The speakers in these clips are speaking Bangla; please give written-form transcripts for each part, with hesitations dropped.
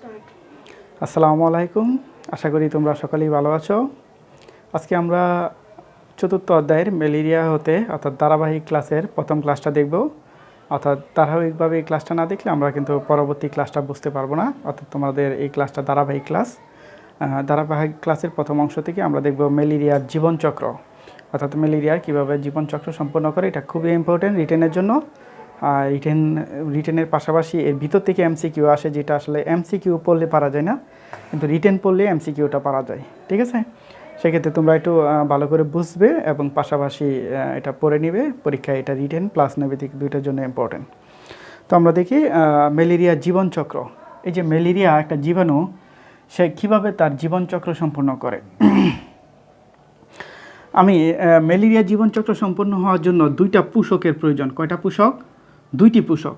আসসালামু আলাইকুম। আশা করি তোমরা সকলেই ভালো আছো। আজকে আমরা চতুর্থ অধ্যায়ের ম্যালেরিয়া হতে অর্থাৎ ধারাবাহিক ক্লাসের প্রথম ক্লাসটা দেখব। অর্থাৎ ধারাবাহিকভাবে এই ক্লাসটা না দেখলে আমরা কিন্তু পরবর্তী ক্লাসটা বুঝতে পারবো না। অর্থাৎ তোমাদের এই ক্লাসটা ধারাবাহিক ক্লাস। ধারাবাহিক ক্লাসের প্রথম অংশ থেকে আমরা দেখব ম্যালেরিয়ার জীবনচক্র, অর্থাৎ ম্যালেরিয়ার কীভাবে জীবনচক্র সম্পন্ন করে। এটা খুবই ইম্পর্টেন্ট রিটেনের জন্য। রিটেনের পাশাপাশি এর ভিতর থেকে এমসিকিউ আসে, যেটা আসলে এমসিকিউ পড়লে পারা যায় না, কিন্তু রিটেন পড়লে এমসিকিউটা পারা যায়। ঠিক আছে, সেক্ষেত্রে তোমরা একটু ভালো করে বুঝবে এবং পাশাপাশি এটা পড়ে নিবে। পরীক্ষায় এটা রিটেন প্লাস নেগেটিভ দুইটার জন্য ইম্পর্টেন্ট। তো আমরা দেখি ম্যালেরিয়ার জীবনচক্র। এই যে ম্যালেরিয়া একটা জীবাণু, সে কীভাবে তার জীবনচক্র সম্পন্ন করে। আমি ম্যালেরিয়া জীবনচক্র সম্পন্ন হওয়ার জন্য দুইটা পোষকের প্রয়োজন। কয়টা পোষক? দুইটি পোষক।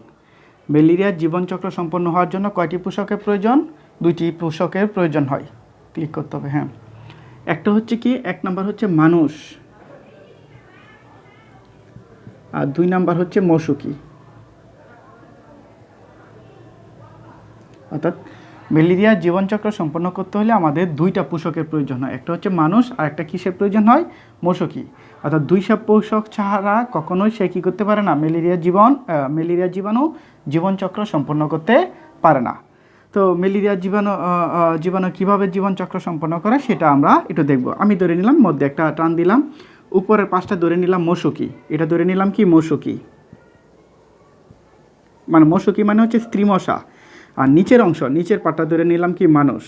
ম্যালেরিয়ার জীবনচক্র সম্পন্ন হওয়ার জন্য কয়টি পোষকের প্রয়োজন? দুইটি পোষকের প্রয়োজন হয়। ক্লিক করতে হবে। হ্যাঁ, একটা হচ্ছে কি, এক নাম্বার হচ্ছে মানুষ, আর দুই নাম্বার হচ্ছে মশকি। অর্থাৎ ম্যালেরিয়ার জীবনচক্র সম্পন্ন করতে হলে আমাদের দুইটা পোষকের প্রয়োজন হয়। একটা হচ্ছে মানুষ আর একটা কিসের প্রয়োজন হয়? মশকি। অর্থাৎ দুইসব পোষক ছাড়া কখনোই সে কী করতে পারে না, ম্যালেরিয়া জীবাণু জীবনচক্র সম্পন্ন করতে পারে না। তো ম্যালেরিয়া জীবাণু কীভাবে জীবনচক্র সম্পন্ন করে সেটা আমরা একটু দেখব। আমি ধরে নিলাম মধ্যে একটা টান দিলাম, উপরের পাশটা ধরে নিলাম মশকি। এটা ধরে নিলাম কি, মশকি। মানে মশকি মানে হচ্ছে স্ত্রী মশা। আর নিচের পাটটা ধরে নিলাম কি, মানুষ।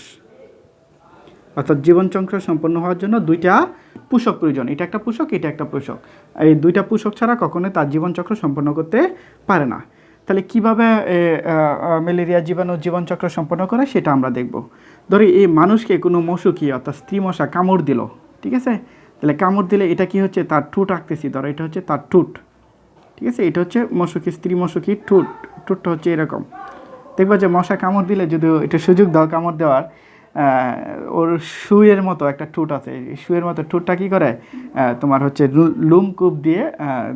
অর্থাৎ জীবনচক্র সম্পন্ন হওয়ার জন্য দুইটা পোষক প্রয়োজন। এটা একটা পোষক, এটা একটা পোষক। এই দুইটা পোষক ছাড়া কখনোই তার জীবনচক্র সম্পন্ন করতে পারে না। তাহলে কীভাবে ম্যালেরিয়া জীবনচক্র সম্পন্ন করে সেটা আমরা দেখব। ধরি এই মানুষকে কোনো মশকি অর্থাৎ স্ত্রী মশা কামড় দিল। ঠিক আছে, তাহলে কামড় দিলে এটা কি হচ্ছে, তার ঠোঁট আঁকতেছি। ধরো এটা হচ্ছে তার ঠোঁট। ঠিক আছে, এটা হচ্ছে মশকি, স্ত্রী মশকির ঠোঁট। ঠোঁটটা হচ্ছে এরকম। দেখবা যে মশা কামড় দিলে যদি এটা সুযোগ দাও কামড় দেওয়ার, ওর শুয়ের মতো একটা ঠোঁট আছে। এই শুয়ের মতো ঠোঁটটা কী করে, তোমার হচ্ছে লুমকূপ দিয়ে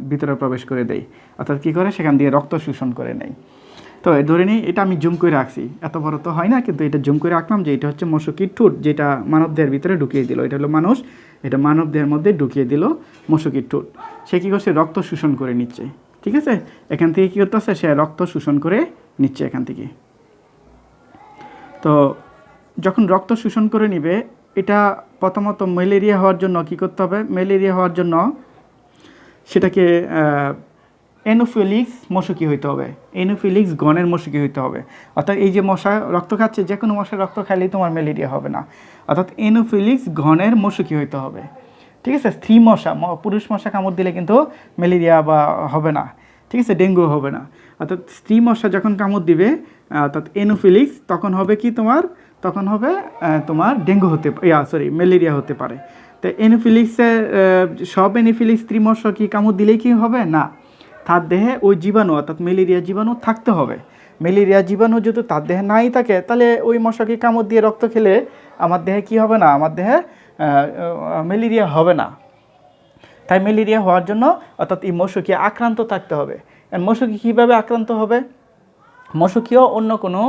ভিতরে প্রবেশ করে দেয়। অর্থাৎ কী করে, সেখান দিয়ে রক্ত শোষণ করে নেয়। তো ধরে নিই এটা আমি জুম করে রাখছি, এত বড় তো হয় না, কিন্তু এটা জুম করে রাখলাম যে এটা হচ্ছে মশকির ঠোঁট, যেটা মানবদেহের ভিতরে ঢুকিয়ে দিল। এটা হলো মানুষ, এটা মানবদেহের মধ্যে ঢুকিয়ে দিল মশকির ঠোঁট। সে কী করছে, রক্ত শোষণ করে নিচ্ছে। ঠিক আছে, এখান থেকে কী করতেছে, সে রক্ত শোষণ করে নিচ্ছে এখান থেকে। তো যখন রক্ত শোষণ করে নিবে, এটা প্রথমত ম্যালেরিয়া হওয়ার জন্য কী করতে হবে, ম্যালেরিয়া হওয়ার জন্য সেটাকে এনোফিলিক্স মশকি হইতে হবে। এনোফিলিক্স গণের মশকি হইতে হবে। অর্থাৎ এই যে মশা রক্ত খাচ্ছে, যে কোনো মশার রক্ত খাইলেই তোমার ম্যালেরিয়া হবে না। অর্থাৎ এনোফিলিক্স গণের মশকি হইতে হবে। ঠিক আছে, স্ত্রী মশা, পুরুষ মশা কামড় দিলে কিন্তু ম্যালেরিয়া বা হবে না। ঠিক আছে, ডেঙ্গু হবে না। অর্থাৎ স্ত্রী মশা যখন কামড় দিবে, অর্থাৎ এনোফিলিক্স, তখন হবে কি, তখন হবে তোমার ডেঙ্গু ম্যালেরিয়া হতে পারে। তো এনোফিলিক্সের সব এনোফিলিক্স স্ত্রী মশা কি কামড় দিলেই কি হবে না, তার দেহে ওই জীবাণু অর্থাৎ ম্যালেরিয়া জীবাণু থাকতে হবে। ম্যালেরিয়া জীবাণু যদি তার দেহে নাই থাকে, তাহলে ওই মশাকে কামড় দিয়ে রক্ত খেলে আমার দেহে কি হবে না, আমার দেহে ম্যালেরিয়া হবে না। তাই ম্যালেরিয়া হওয়ার জন্য অর্থাৎ এই মশকি আক্রান্ত থাকতে হবে। মশকি কীভাবে আক্রান্ত হবে, মশকিও অন্য কোনো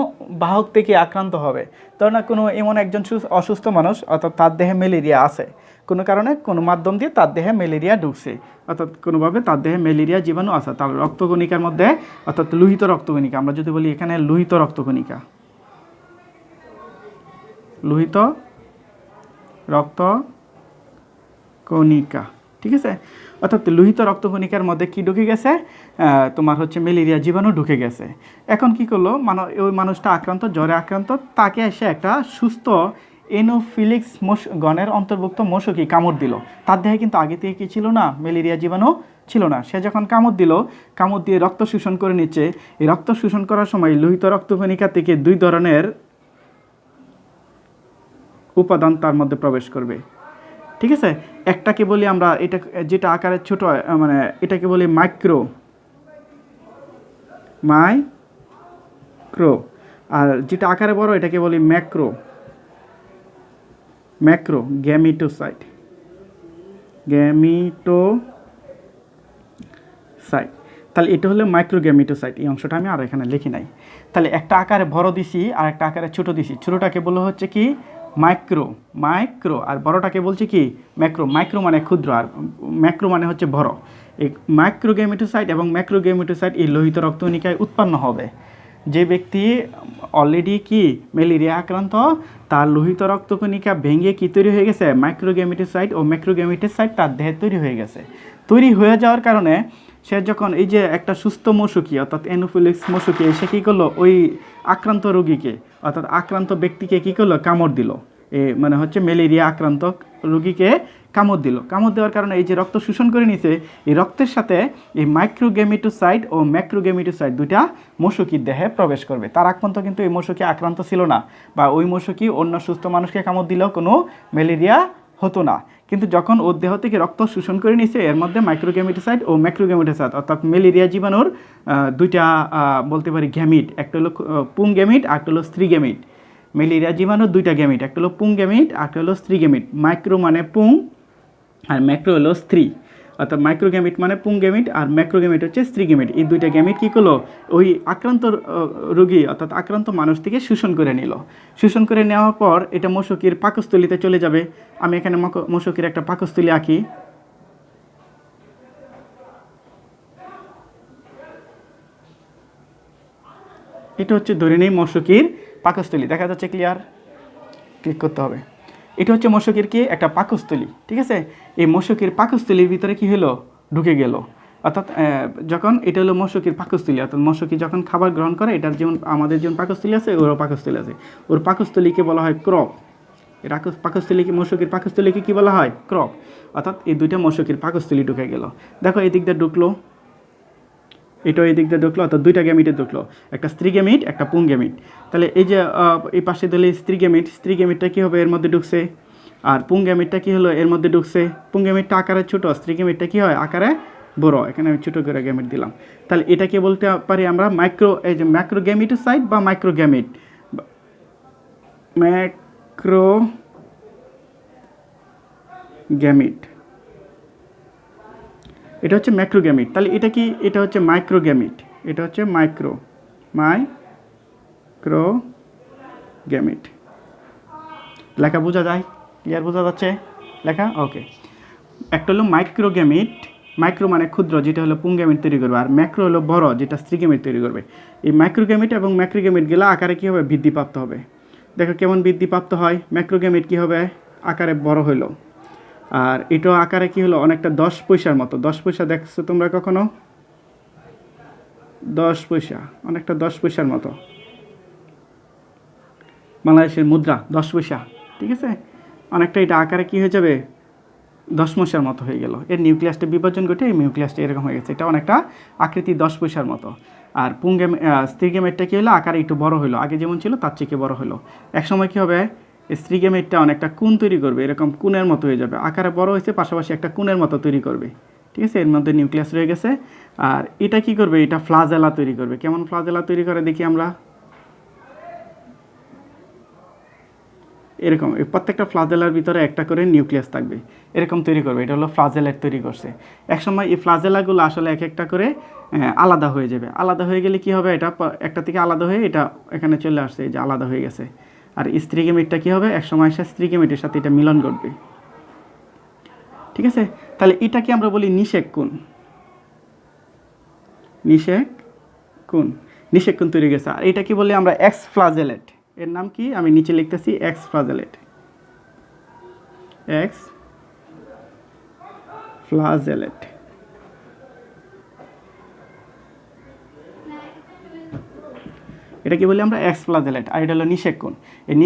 বাহক থেকে আক্রান্ত হবে। ধর না, কোনো এমন একজন অসুস্থ মানুষ, অর্থাৎ তার দেহে ম্যালেরিয়া আছে, কোনো কারণে কোনো মাধ্যম দিয়ে তার দেহে ম্যালেরিয়া ঢুকছে, অর্থাৎ কোনোভাবে তার দেহে ম্যালেরিয়া জীবাণু আছে, তার রক্তকণিকার মধ্যে, অর্থাৎ লোহিত রক্তকণিকা। আমরা যদি বলি এখানে লোহিত রক্তকণিকা, লোহিত রক্তকণিকা। ঠিক আছে, অর্থাৎ লোহিত রক্তকণিকার মধ্যে কি ঢুকে গেছে, তোমার হচ্ছে ম্যালেরিয়া জীবাণু ঢুকে গেছে। এখন কি করলো, ওই মানুষটা আক্রান্ত, জ্বরে আক্রান্ত, তাকে এসে একটা সুস্থ এনোফিলিক্স গণের অন্তর্ভুক্ত মশকি কামড় দিল। তার দেহে কিন্তু আগে থেকে কি ছিল না, ম্যালেরিয়া জীবাণু ছিল না। সে যখন কামড় দিল, কামড় দিয়ে রক্ত শোষণ করে নিচ্ছে। এই রক্ত শোষণ করার সময় লোহিত রক্তকণিকা থেকে দুই ধরনের উপাদান তার মধ্যে প্রবেশ করবে। ঠিক আছে, একটাকে বলি আমরা, এটা যেটা আকারে ছোট, মানে এটাকে বলি মাইক্রো, আর যেটা আকারে বড় এটাকে বলি ম্যাক্রো। গ্যামিটোসাইট। তাহলে এটা হলো মাইক্রোগ্যামিটোসাইট, এই অংশটা আমি আর এখানে লিখি নাই। তাহলে একটা আকারে বড় দিছি আর একটা আকারে ছোট দিছি, ছোটোটাকে বলা হচ্ছে কি মাইক্রো, মাইক্রো, আর বড়টাকে বলছি কি ম্যাক্রো। মাইক্রো মানে ক্ষুদ্র আর ম্যাক্রো মানে হচ্ছে বড়। এই মাইক্রোগ্যামিটোসাইট এবং ম্যাক্রোগ্যামিটোসাইট এই লোহিত রক্তকণিকায় উৎপন্ন হবে। যে ব্যক্তি অলরেডি কি ম্যালেরিয়া আক্রান্ত, তার লোহিত রক্তকণিকা ভেঙে কি তৈরি হয়ে গেছে, মাইক্রোগ্যামিটোসাইট ও ম্যাক্রোগ্যামিটোসাইট তার দেহে তৈরি হয়ে গেছে। তৈরি হয়ে যাওয়ার কারণে সে যখন এই যে একটা সুস্থ মশকি অর্থাৎ অ্যানোফিলিক্স মশকি সে কী করলো, ওই আক্রান্ত রোগীকে অর্থাৎ আক্রান্ত ব্যক্তিকে কী করলো, কামড় দিল। মানে হচ্ছে ম্যালেরিয়া আক্রান্ত রোগীকে কামড় দিল। কামড় দেওয়ার কারণে এই যে রক্ত শোষণ করে নিছে, এই রক্তের সাথে এই মাইক্রোগ্যামিটোসাইট ও ম্যাক্রোগ্যামিটোসাইট দুইটা মশকির দেহে প্রবেশ করবে। তার আগ পর্যন্ত কিন্তু এই মশকি আক্রান্ত ছিল না, বা ওই মশকি অন্য সুস্থ মানুষকে কামড় দিলেও কোনো ম্যালেরিয়া হতো না। কিন্তু যখন ওর দেহ থেকে রক্ত শোষণ করে নিছে, এর মধ্যে মাইক্রোগ্যামিটোসাইট ও ম্যাক্রোগ্যামিটোসাইট অর্থাৎ ম্যালেরিয়া জীবাণুর দুইটা বলতে পারি গ্যামিট, একটা হলো পুং গ্যামিট আর একটা হলো স্ত্রী গ্যামিট। ম্যালেরিয়া জীবাণুর দুইটা গ্যামিট, একটা হলো পুং গ্যামিট আর একটা হলো স্ত্রী গ্যামিট। মাইক্রো মানে পুং আর ম্যাক্রো হলো স্ত্রী, অর্থাৎ মাইক্রোগ্যামিট মানে পুং গ্যামিট আর ম্যাক্রোগ্যামিট হচ্ছে স্ত্রী গ্যামিট। এই দুইটা গ্যামিট কী করলো, ওই আক্রান্ত রোগী অর্থাৎ আক্রান্ত মানুষ থেকে শোষণ করে নিল। শোষণ করে নেওয়ার পর এটা মশকির পাকস্থলীতে চলে যাবে। আমি এখানে মশকির একটা পাকস্থলী আঁকি। এটা হচ্ছে ধরে নেই মশকির পাকস্থলী, দেখা যাচ্ছে ক্লিয়ার? ক্লিক করতে হবে। এটা হচ্ছে মশকির কি একটা পাকস্থলী, ঠিক আছে? এই মশকির পাকস্থলীর ভিতরে কি হলো, ঢুকে গেল। অর্থাৎ যখন এটা হলো মশকির পাকস্থলী, অর্থাৎ মশকি যখন খাবার গ্রহণ করে, এটার যেমন আমাদের যেমন পাকস্থলী আছে ওরও পাকস্থলী আছে, ওর পাকস্থলীকে বলা হয় ক্রপ। এর পাকস্থলীকে মশকির পাকস্থলীকে কী বলা হয়, ক্রপ। অর্থাৎ এই দুইটা মশকির পাকস্থলী ঢুকে গেল। দেখো এই দিক দিয়ে ঢুকলো, এটাও এই দিক দিয়ে ঢুকলো, অর্থাৎ দুইটা গ্যামিটে ঢুকলো, একটা স্ত্রী গ্যামিট একটা পুং গ্যামিট। তাহলে এই যে এই পাশে দিলে স্ত্রী গ্যামিট, স্ত্রী গ্যামিটটা কী হবে, এর মধ্যে ঢুকছে। আর পুং গ্যামিটটা কী হলো, এর মধ্যে ঢুকছে। পুং গ্যামিটটা আকারে ছোটো, স্ত্রী গ্যামিটটা কী হয়, আকারে বড়। এখানে আমি ছোটো করে গ্যামিট দিলাম। তাহলে এটাকে বলতে পারি আমরা এই যে ম্যাক্রোগ্যামিটোসাইট বা মাইক্রোগ্যামিট, ম্যাক্রোগ্যামিট। এটা হচ্ছে ম্যাক্রোগ্যামিট। তাহলে এটা কি, এটা হচ্ছে মাইক্রোগ্যামিট, এটা হচ্ছে মাইক্রোগ্যামিট। লেখা বোঝা যায়, ক্লিয়ার বোঝা যাচ্ছে লেখা? ওকে। একটা হলো মাইক্রোগ্যামিট, মাইক্রো মানে ক্ষুদ্র, যেটা হলো পুং গ্যামিট তৈরি করবে, আর ম্যাক্রো হলো বড়, যেটা স্ত্রী গ্যামিট তৈরি করবে। এই মাইক্রোগ্যামিট এবং ম্যাক্রোগ্যামিটগুলো আকারে কী হবে, বৃদ্ধিপ্রাপ্ত হবে। দেখো কেমন বৃদ্ধিপ্রাপ্ত হয়। ম্যাক্রোগ্যামিট কী হবে, আকারে বড় হলো, আর এটাও আকারে কী হলো, অনেকটা 10 পয়সার মতো। 10 পয়সা দেখছো তোমরা কখনো? 10 পয়সা, অনেকটা 10 পয়সার মতো, বাংলাদেশের মুদ্রা 10 পয়সা, ঠিক আছে? অনেকটা এটা আকারে কী হয়ে যাবে, 10 পয়সার মতো হয়ে গেল। এর নিউক্লিয়াসটা বিভাজন ঘটে এই নিউক্লিয়াসটা এরকম হয়ে গেছে। এটা অনেকটা আকৃতি 10 পয়সার মতো। আর স্ত্রী গ্যামেটটা কী হলো, আকারে একটু বড় হলো, আগে যেমন ছিল তার চেয়ে বড় হলো। একসময় কী হবে, স্ত্রী গ্যামেটটা অনেকটা কোণ তৈরি করবে, এরকম কোণের মতো হয়ে যাবে। আকারে বড় হয়েছে, পাশাপাশি একটা কোণের মতো তৈরি করবে, ঠিক আছে? এর মধ্যে নিউক্লিয়াস রয়ে গেছে। আর এটা কি করবে, এটা ফ্লাজেলা তৈরি করবে। কেমন ফ্লাজেলা তৈরি করে দেখি আমরা। এরকম এই প্রত্যেকটা ফ্লাজেলার ভিতরে একটা করে নিউক্লিয়াস থাকবে, এরকম তৈরি করবে। এটা হলো ফ্লাজেলেট তৈরি করছে। একসময় এই ফ্লাজেলাগুলো আসলে এক একটা করে আলাদা হয়ে যাবে। আলাদা হয়ে গেলে কি হবে, এটা একটা থেকে আলাদা হয়ে এটা এখানে চলে আসছে, এই যে আলাদা হয়ে গেছে। আর স্ত্রী গ্যামেটটা কী হবে, একসময় এসে স্ত্রী গ্যামেটের সাথে এটা মিলন ঘটবে, ঠিক আছে? তাহলে এটাকে আমরা বলি নিষেক কোণ। নিষেক কোণ তৈরি গেছে। আর এটা কি বলি আমরা, এক্স ফ্লাজেলেট। এর নাম কি, আমি নিচে লিখতেছি এক্স ফ্লাজেলেট। এক্স ফ্লাজেলেট। এটা কি বলি আমরা, এক্স ফ্লাজেলেট। আর এটা হলো নিষেক কোণ। এই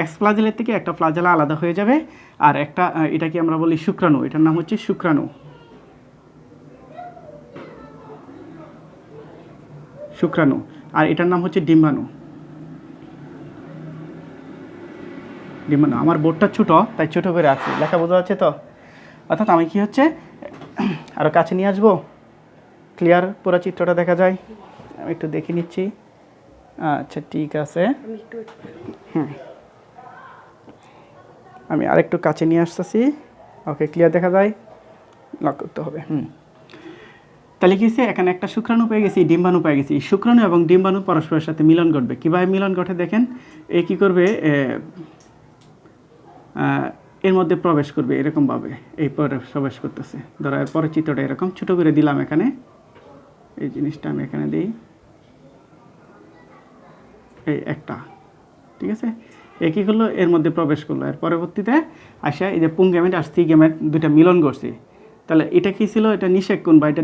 এক্স ফ্লাজেলেট থেকে একটা ফ্লাজেলা আলাদা হয়ে যাবে। আর একটা এটাকে আমরা বলি শুক্রাণু, এটার নাম হচ্ছে শুক্রাণু। আর এটার নাম হচ্ছে ডিম্বাণু। আমার বোর্ডটা ছোটো, তাই ছোটো করে রাখছি, লেখা বোঝা যাচ্ছে তো? অর্থাৎ আমি কি হচ্ছে, আরও কাছে নিয়ে আসবো, ক্লিয়ার পুরো চিত্রটা দেখা যায়। আমি একটু দেখে নিচ্ছি। আচ্ছা ঠিক আছে, আমি আরেকটু কাছে নিয়ে আসতেছি। ওকে, ক্লিয়ার দেখা যায়, লক করতে হবে। তাহলে কি হচ্ছে, এখানে একটা শুক্রাণু পেয়ে গেছি, ডিম্বাণু পেয়ে গেছি। শুক্রাণু এবং ডিম্বাণু পরস্পরের সাথে মিলন ঘটবে। কীভাবে মিলন ঘটে দেখেন, এ কী করবে, এর মধ্যে প্রবেশ করবে এরকমভাবে, এই পরে প্রবেশ করতেছে। ধরো এর পরের চিত্রটা এরকম ছোটো করে দিলাম এখানে, এই জিনিসটা আমি এখানে দিই, এই একটা, ঠিক আছে, এ কী করলো, এর মধ্যে প্রবেশ করলো। এর পরবর্তীতে আসা এই যে পুংগ্যামেট আর স্ত্রীগ্যামেট দুইটা মিলন করছে। তাহলে এটা কী ছিল, এটা নিষেক কোণ বা এটা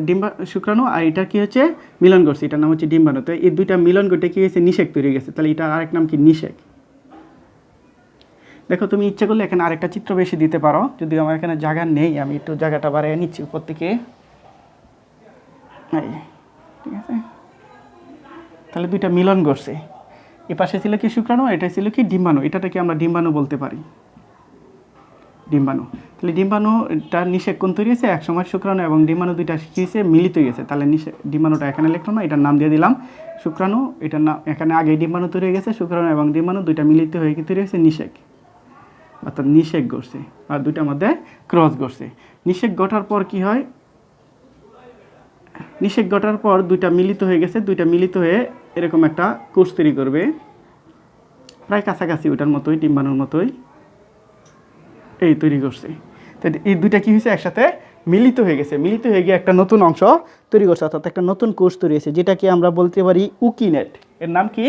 শুক্রাণু, আর এটা কী হচ্ছে মিলন করছে, এটার নাম হচ্ছে ডিম্বাণু। তো এই দুইটা মিলন করতে কী হয়েছে, নিষেক তৈরি গেছে। তাহলে এটা আরেক নাম কি, নিষেক। দেখো তুমি ইচ্ছা করলে এখানে আরেকটা চিত্র বেশি দিতে পারো, যদি আমার এখানে জায়গা নেই, আমি একটু জায়গাটা বাড়িয়ে নিচ্ছি উপর থেকে, ঠিক আছে। তাহলে দুইটা মিলন করছে, এ পাশে ছিল কি শুক্রাণু, এটা ছিল কি ডিম্বাণু, এটাকে আমরা ডিম্বাণু বলতে পারি, ডিম্বাণু। তাহলে ডিম্বাণুটা নিষেক কোণ তৈরি হয়েছে, একসময় শুক্রাণু এবং ডিম্বাণু দুইটা শিখিয়েছে, মিলিত হয়ে গেছে। তাহলে ডিম্বাণুটা এখানে লিখলাম না, এটার নাম দিয়ে দিলাম শুক্রাণু, এটার নাম, এখানে আগে ডিম্বাণু তৈরি হয়ে গেছে, শুক্রাণু এবং ডিম্বাণু দুইটা মিলিত হয়ে কি তৈরি হয়েছে, নিষেক, অর্থাৎ নিষেক ঘটছে, আর দুইটার মধ্যে ক্রস ঘটছে। নিষেক ঘটার পর কি হয়, নিষেক ঘটার পর দুইটা মিলিত হয়ে গেছে, দুইটা মিলিত হয়ে এরকম একটা কোষ তৈরি করবে, প্রায় কাছাকাছি ওটার মতোই, ডিম্বাণুর মতোই এই তৈরি করছে। তো এই দুইটা কী হয়েছে, একসাথে মিলিত হয়ে গেছে, মিলিত হয়ে গিয়ে একটা নতুন অংশ তৈরি করছে, অর্থাৎ একটা নতুন কোষ তৈরি হয়েছে, যেটাকে আমরা বলতে পারি উকিনেট। এর নাম কি,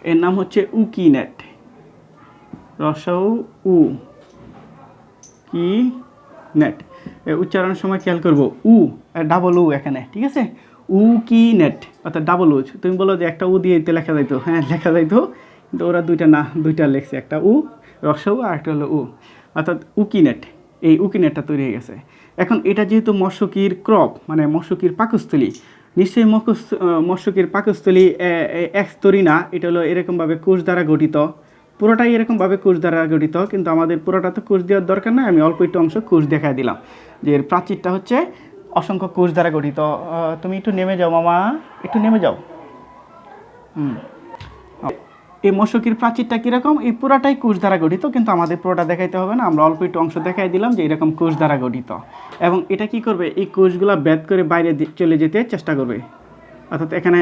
এর নাম হচ্ছে উকিনেট, রসৌ উ, কি নেট। উচ্চারণের সময় খেয়াল করবো, উ ডাবল উ এখানে, ঠিক আছে, উ কি নেট, অর্থাৎ ডাবল উ। তুমি বলো যে একটা উ দিয়ে লেখা যাইতো, হ্যাঁ লেখা যাইতো, কিন্তু ওরা দুইটা না, দুইটা লেখছে, একটা উ রসৌ আর একটা হলো উ, অর্থাৎ উকিনেট। এই উকিনেটটা তৈরি হয়ে গেছে। এখন এটা যেহেতু মশকির ক্রপ, মানে মশকির পাকস্থলী, নিশ্চয়ই মশকির পাকস্থলী একস্তরী না, এটা হলো এরকমভাবে কোষ দ্বারা গঠিত, পুরোটাই এরকমভাবে কোষ দ্বারা গঠিত, কিন্তু আমাদের পুরোটা তো কোষ দেওয়ার দরকার নয়, আমি অল্প একটু অংশ কোষ দেখাই দিলাম, যে এর প্রাচীরটা হচ্ছে অসংখ্য কোষ দ্বারা গঠিত। তুমি একটু নেমে যাও মামা, একটু নেমে যাও। এই মশকির প্রাচীরটা কীরকম, এই পুরাটাই কোষ দ্বারা গঠিত, কিন্তু আমাদের পুরোটা দেখাইতে হবে না, আমরা অল্প একটু অংশ দেখাই দিলাম যে এরকম কোষ দ্বারা গঠিত। এবং এটা কি করবে, এই কোষগুলো ব্যাধ করে বাইরে চলে যেতে চেষ্টা করবে, অর্থাৎ এখানে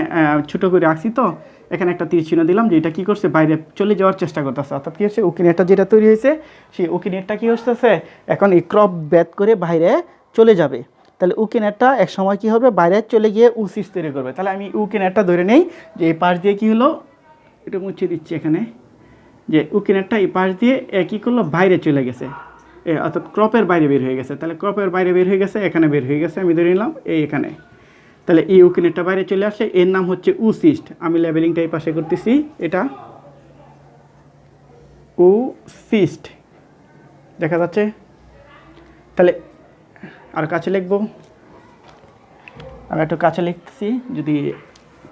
ছোটো করে আঁকছি, তো এখানে একটা তীর চিহ্ন দিলাম যে এটা কী করছে, বাইরে চলে যাওয়ার চেষ্টা করতেছে, অর্থাৎ কী হচ্ছে, উকিনেটটা যেটা তৈরি হয়েছে, সেই উকিনেটটা কী হচ্ছে, এখন এই ক্রপ ব্যাধ করে বাইরে চলে যাবে। তাহলে উকিনেটটা এক সময় কী হবে, বাইরে চলে গিয়ে উসিস তৈরি করবে। তাহলে আমি উকিনেটটা ধরে নেই যে এই পাশ দিয়ে কী হলো, এটা মুছে দিচ্ছি এখানে, যে উকিনেটটা এই পাশ দিয়ে কী করলো, বাইরে চলে গেছে, অর্থাৎ ক্রপের বাইরে বের হয়ে গেছে। তাহলে ক্রপের বাইরে বের হয়ে গেছে, এখানে বের হয়ে গেছে, আমি ধরে নিলাম এখানে। তাহলে এই উকিনেটটা বাইরে চলে আসে, এর নাম হচ্ছে উসিস্ট। আমি লেবেলিংটা এই পাশে করতেছি, এটা উসিস্ট দেখা যাচ্ছে। তাহলে আর কাছে লিখবো, আমি একটু কাছে লিখতেছি, যদি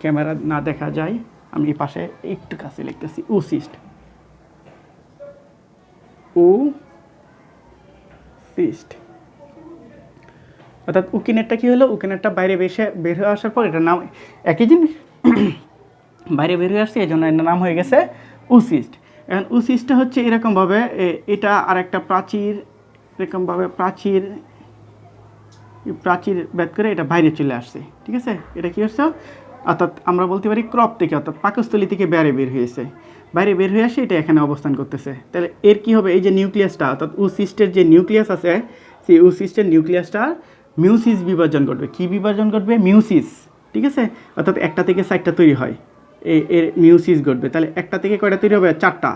ক্যামেরা না দেখা যায়, আমি এই পাশে একটু কাছে লিখতেছি, উসিস্ট, উসিস্ট। অর্থাৎ উকিনেটটা কী হলো, উকিনেটটা বাইরে বের হয়ে আসার পর এটার নাম একই জিনিস, বাইরে বের হয়ে আসছে, এই জন্য এটার নাম হয়ে গেছে উসিস্ট। এখন উসিস্টটা হচ্ছে এরকমভাবে, এটা আর একটা প্রাচীর, এরকমভাবে প্রাচীর ব্যাধ করে এটা বাইরে চলে আসছে, ঠিক আছে। এটা কী হচ্ছে, অর্থাৎ আমরা বলতে পারি ক্রপ থেকে, অর্থাৎ পাকস্থলী থেকে বাইরে বের হয়েছে, বাইরে বের হয়ে আসে, এটা এখানে অবস্থান করতেছে। তাহলে এর কী হবে, এই যে নিউক্লিয়াসটা, অর্থাৎ উসিস্টের যে নিউক্লিয়াস আছে, সেই উসিস্টের নিউক্লিয়াসটা মিউসিস বিভাজন ঘটবে। কী বিভাজন ঘটবে, মিউসিস, ঠিক আছে, অর্থাৎ একটা থেকে 4টা তৈরি হয়, এর মিউসিস ঘটবে। তাহলে একটা থেকে কয়টা তৈরি হবে, 4টা।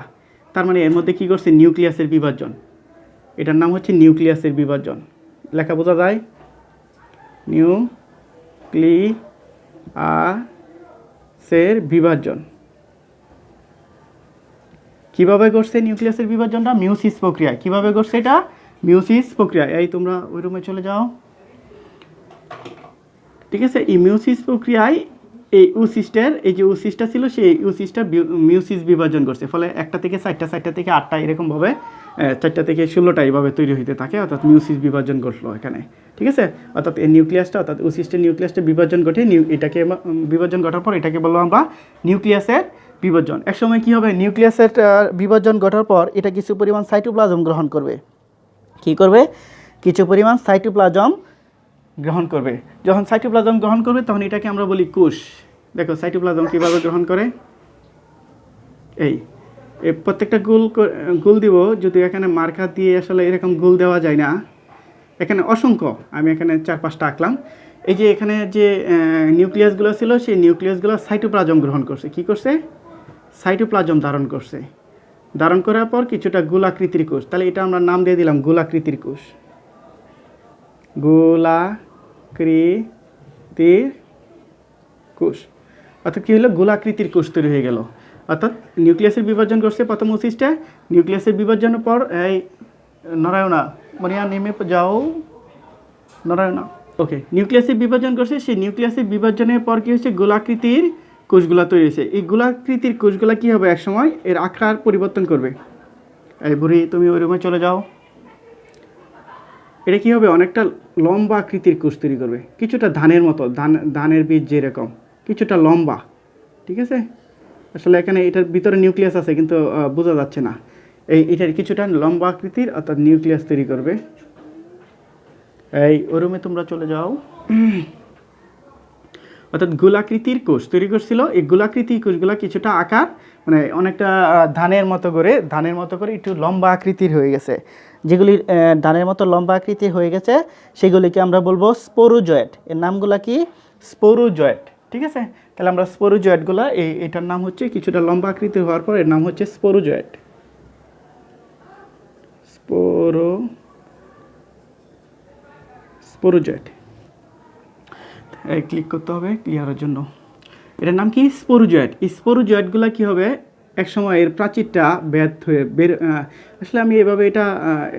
তার মানে এর মধ্যে কী করছে, নিউক্লিয়াসের বিভাজন, এটার নাম হচ্ছে নিউক্লিয়াসের বিভাজন। লেখা বোঝা যায়, নিউক্লিয়াসের বিভাজন। কীভাবে ঘটছে নিউক্লিয়াসের বিভাজনটা, মিউসিস প্রক্রিয়ায়। কীভাবে ঘটছে এটা, মিউসিস প্রক্রিয়া। এই তোমরা ওই রুমে চলে যাও, ঠিক আছে। এই মিউসিস প্রক্রিয়ায় এই উসিস্টের, এই যে উসিস্টটা ছিল, সেই উসিস্টটা মিউসিস বিভাজন করছে, ফলে একটা থেকে 4টা, 4টা থেকে 8টা, এরকমভাবে 4টা থেকে 16টা এইভাবে তৈরি হইতে থাকে, অর্থাৎ মিউসিস বিভাজন ঘটলো এখানে, ঠিক আছে। অর্থাৎ এই নিউক্লিয়াসটা, অর্থাৎ উসিস্টের নিউক্লিয়াসটা বিভাজন ঘটে, এটাকে বিভাজন ঘটার পর এটাকে বলবো আমরা নিউক্লিয়াসের বিভাজন। একসময় কী হবে, নিউক্লিয়াসের বিভাজন ঘটার পর এটা কিছু পরিমাণ সাইটোপ্লাজম গ্রহণ করবে। কী করবে, কিছু পরিমাণ সাইটোপ্লাজম গ্রহণ করবে। যখন সাইটোপ্লাজম গ্রহণ করবে তখন এটাকে আমরা বলি কোষ। দেখো সাইটোপ্লাজম কীভাবে গ্রহণ করে, এই প্রত্যেকটা গোল দিব, যদি এখানে মার্কার দিয়ে আসলে এরকম গোল দেওয়া যায় না, এখানে অসংখ্য, আমি এখানে 4-5টা আঁকলাম। এই যে এখানে যে নিউক্লিয়াসগুলো ছিল, সেই নিউক্লিয়াসগুলো সাইটোপ্লাজম গ্রহণ করছে। কি করছে? সাইটোপ্লাজম ধারণ করছে। ধারণ করার পর কিছুটা গোলাকৃতির কোষ, তাহলে এটা আমরা নাম দিয়ে দিলাম গোলাকৃতির কোষ। গোলাকৃতির কোষ অর্থাৎ কী হলো, গোলাকৃতির কোষ তৈরি হয়ে গেল। অর্থাৎ নিউক্লিয়াসের বিভাজন করছে প্রথম ওসিস্টে, নিউক্লিয়াসের বিভাজনের পর এই নারায়ণা মরিয়া নেমে যাও, নারায়ণা, ওকে, নিউক্লিয়াসের বিভাজন করছে। সেই নিউক্লিয়াসের বিভাজনের পর কী হচ্ছে, গোলাকৃতির কোষগুলা তৈরি হয়েছে। এই গোলাকৃতির কোষগুলা কী হবে, একসময় এর আকার পরিবর্তন করবে। এই বুড়ি তুমি ওই রুমে চলে যাও। এটা কী হবে, অনেকটা লম্বা আকৃতির কোষ তৈরি করবে, কিছুটা ধানের মতো, ধানের বীজ যেরকম, কিছুটা লম্বা। ঠিক আছে, আসলে এখানে এটার ভিতরে নিউক্লিয়াস আছে কিন্তু বোঝা যাচ্ছে না। এটার কিছুটা লম্বা আকৃতির অর্থাৎ নিউক্লিয়াস তৈরি করবে। এই ওই রুমে তোমরা চলে যাও। অর্থাৎ গোলাকৃতির কোষ তৈরি করছিল। এই গোলাকৃতির কোষগুলো কিছুটা আকার, মানে অনেকটা ধানের মতো করে একটু লম্বা আকৃতির হয়ে গেছে। যেগুলি ধানের মতো লম্বা আকৃতির হয়ে গেছে সেগুলিকে আমরা বলবো স্পোরোজয়েট। এর নামগুলো কি? স্পোরোজয়েট। ঠিক আছে, তাহলে আমরা স্পোরোজয়েটগুলো, এটার নাম হচ্ছে কিছুটা লম্বা আকৃতি হওয়ার পর এর নাম হচ্ছে স্পোরোজয়েট। স্পোরোজয়েট ক্লিক করতে হবে ক্লিয়ারের জন্য। এটার নাম কি? স্পোরোজয়েট। এই স্পোরোজয়েটগুলো কী হবে, একসময় এর প্রাচীরটা ব্যাধ হয়ে আসলে আমি এভাবে এটা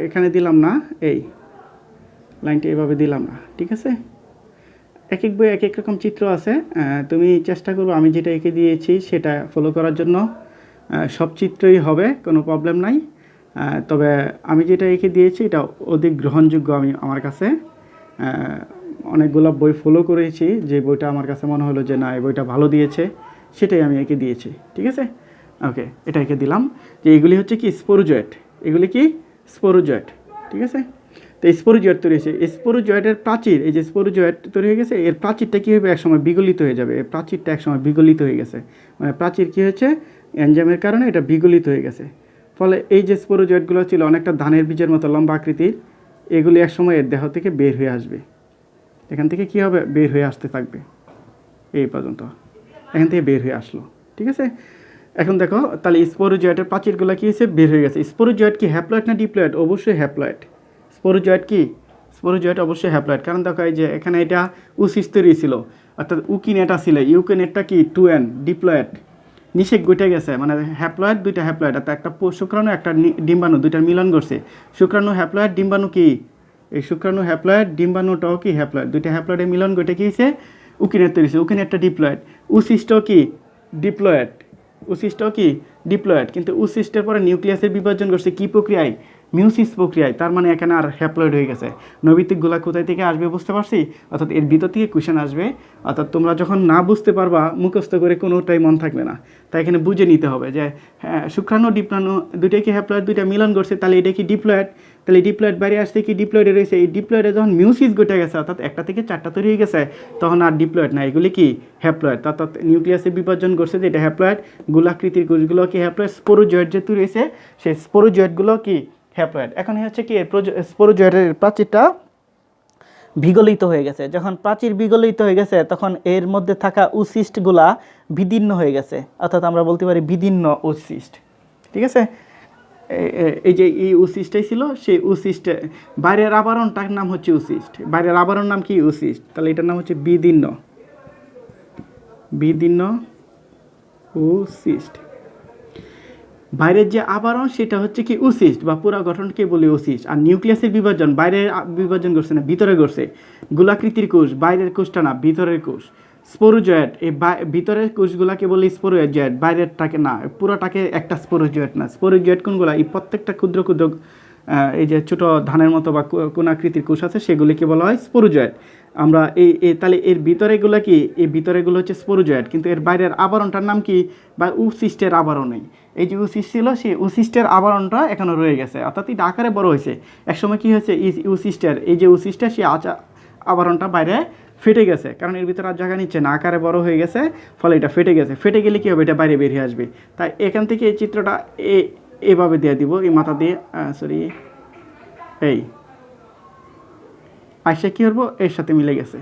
এখানে দিলাম না, এই লাইনটা এভাবে দিলাম না। ঠিক আছে, এক এক বই এক এক রকম চিত্র আছে, তুমি চেষ্টা করবো আমি যেটা এঁকে দিয়েছি সেটা ফলো করার জন্য। সব চিত্রই হবে, কোনো প্রবলেম নাই, তবে আমি যেটা এঁকে দিয়েছি এটা অধিক গ্রহণযোগ্য। আমি আমার কাছে অনেকগুলো বই ফলো করেছি, যে বইটা আমার কাছে মনে হলো যে না এই বইটা ভালো দিয়েছে, সেটাই আমি এঁকে দিয়েছি। ঠিক আছে, ওকে, এটা এঁকে দিলাম যে এগুলি হচ্ছে কি স্পোরোজয়েট। এগুলি কি? স্পোরোজয়েট। ঠিক আছে, তো স্পোরোজয়েট তৈরি হয়েছে। স্পোরোজয়েটের প্রাচীর, এই যে স্পোরোজয়েট তৈরি হয়ে গেছে, এর প্রাচীরটা কী হবে, একসময় বিগলিত হয়ে যাবে। এর প্রাচীরটা একসময় বিগলিত হয়ে গেছে, মানে প্রাচীর কী হয়েছে, এনজাইমের কারণে এটা বিগলিত হয়ে গেছে। ফলে এই যে স্পোরোজয়েটগুলো ছিল অনেকটা ধানের বীজের মতো লম্বা আকৃতির, এগুলি একসময় এর দেহ থেকে বের হয়ে আসবে। এখান থেকে কী হবে, বের হয়ে আসতে থাকবে। এই পর্যন্ত এখান থেকে বের হয়ে আসলো। ঠিক আছে, এখন দেখো তাহলে স্পোরোজয়েটের প্রাচীরগুলো কী হয়েছে, বের হয়ে গেছে। স্পোরোজয়েট কি হ্যাপ্লয়েড না ডিপ্লয়েড? অবশ্যই হ্যাপ্লয়েড। স্পোরোজয়েট কি? স্পোরোজয়েট অবশ্যই হ্যাপ্লয়েড। কারণ দেখো এই যে এখানে এটা উসিস তৈরি ছিল, অর্থাৎ উকিনেটা ছিল, ইউকিনেটটা কি 2n ডিপ্লয়েড, নিষেক গুটে গেছে, মানে হ্যাপ্লয়েড, দুইটা হ্যাপ্লয়েড, অর্থাৎ একটা শুক্রাণু একটা ডিম্বাণু, দুইটার মিলন করছে। শুক্রাণু হ্যাপ্লয়েড, ডিম্বাণু কি? এই শুক্রাণু হ্যাপ্লয়েড, ডিম্বাণুটাও কি হ্যাপ্লয়েড, দুইটা হ্যাপ্লয়েডের মিলন ঘটে কী হয়েছে, উকিনেট তৈরি হয়েছে। উকিনেটটা ডিপ্লয়েড। উসিস্টও কি? ডিপ্লয়েড। উসিস্টও কি? ডিপ্লয়েড। কিন্তু উসিস্টের পরে নিউক্লিয়াসের বিভাজন করছে কী প্রক্রিয়ায়? মিউসিস প্রক্রিয়ায়। তার মানে এখানে আর হ্যাপ্লয়েড হয়ে গেছে। নৈবিত্তিকগুলা কোথায় থেকে আসবে বুঝতে পারছি, অর্থাৎ এর ভিতর থেকে কোয়েশ্চেন আসবে। অর্থাৎ তোমরা যখন না বুঝতে পারবা মুখস্থ করে কোনোটাই মন থাকবে না, তাই এখানে বুঝে নিতে হবে যে হ্যাঁ শুক্রাণু ডিপ্লাণু দুইটাই কি হ্যাপ্লয়েড, দুইটা মিলন করছে, তাহলে এটা কি ডিপ্লয়েড। তাহলে ডিপ্লয়েড বাইরে আসতে কি ডিপ্লয়েডে রয়েছে। এই ডিপ্লয়েডে যখন মিউসিস ঘটে গেছে, অর্থাৎ একটা থেকে চারটা তৈরি হয়ে গেছে, তখন আর ডিপ্লয়েড না, এগুলি কি হ্যাপ্লয়েড। অর্থাৎ নিউক্লিয়াসে বিভাজন করছে যে এটা হ্যাপ্লয়েড। গোলাকৃতির কোষগুলো কি হ্যাপ্লয়েড। স্পোরোজয়েট যে তৈরি হয়েছে সেই স্পোরোজয়েটগুলো কি হ্যাপ্লয়েড। এখন হচ্ছে কি স্পোরোজয়েটের প্রাচীরটা বিগলিত হয়ে গেছে। যখন প্রাচীর বিগলিত হয়ে গেছে তখন এর মধ্যে থাকা উসিস্টগুলা বিদীর্ণ হয়ে গেছে, অর্থাৎ আমরা বলতে পারি বিদীর্ণ উসিস্ট। ঠিক আছে, এই যে এই উসিস্টটাই ছিল, সেই উসিস্টে বাইরের আবরণটার নাম হচ্ছে উসিস্ট। বাইরের আবরণ নাম কি? উসিস্ট। তাহলে এটার নাম হচ্ছে বিদীর্ণ, বিদীর্ণ উসিস্ট। বাইরের যে আবরণ সেটা হচ্ছে কি উসিস্ট, বা পুরা গঠনকে বলি উসিস্ট। আর নিউক্লিয়াসের বিভাজন বাইরের বিভাজন করছে না, ভিতরে করছে। গোলাকৃতির কোষ, বাইরের কোষটা না, ভিতরের কোষ। স্পোরোজয়েট, এই ভিতরের কোষগুলাকে বলি স্পোরোজয়েট, বাইরেরটাকে না, পুরোটাকে একটা স্পোরোজয়েট না। স্পোরোজয়েট কোনগুলা? এই প্রত্যেকটা ক্ষুদ্র ক্ষুদ্র এই যে ছোটো ধানের মতো বা কোনাকৃতির কোষ আছে সেগুলিকে বলা হয় স্পোরোজয়েট। আমরা তাহলে এর ভিতরেগুলো কি? এই ভিতরেগুলো হচ্ছে স্পোরোজয়েট, কিন্তু এর বাইরের আবরণটার নাম কি? বা উসিস্টের আবরণই। এই যে উসিস্ট ছিল সেই উসিস্টের আবরণটা এখনও রয়ে গেছে, অর্থাৎ এটা আকারে বড় হয়েছে। একসময় কী হয়েছে, উসিস্টের এই যে উসিস্টের সেই আবরণটা বাইরে ফেটে গেছে, কারণ এর ভিতরে আর জায়গা নিচ্ছে না, আকারে বড় হয়ে গেছে, ফলে এটা ফেটে গেছে। ফেটে গেলে কী হবে, এটা বাইরে বেরিয়ে আসবে। তাই এখান থেকে এই চিত্রটা এভাবে দিয়ে দিব, এই মাথা দিয়ে সরি এই আইসা কী করবো, এর সাথে মিলে গেছে।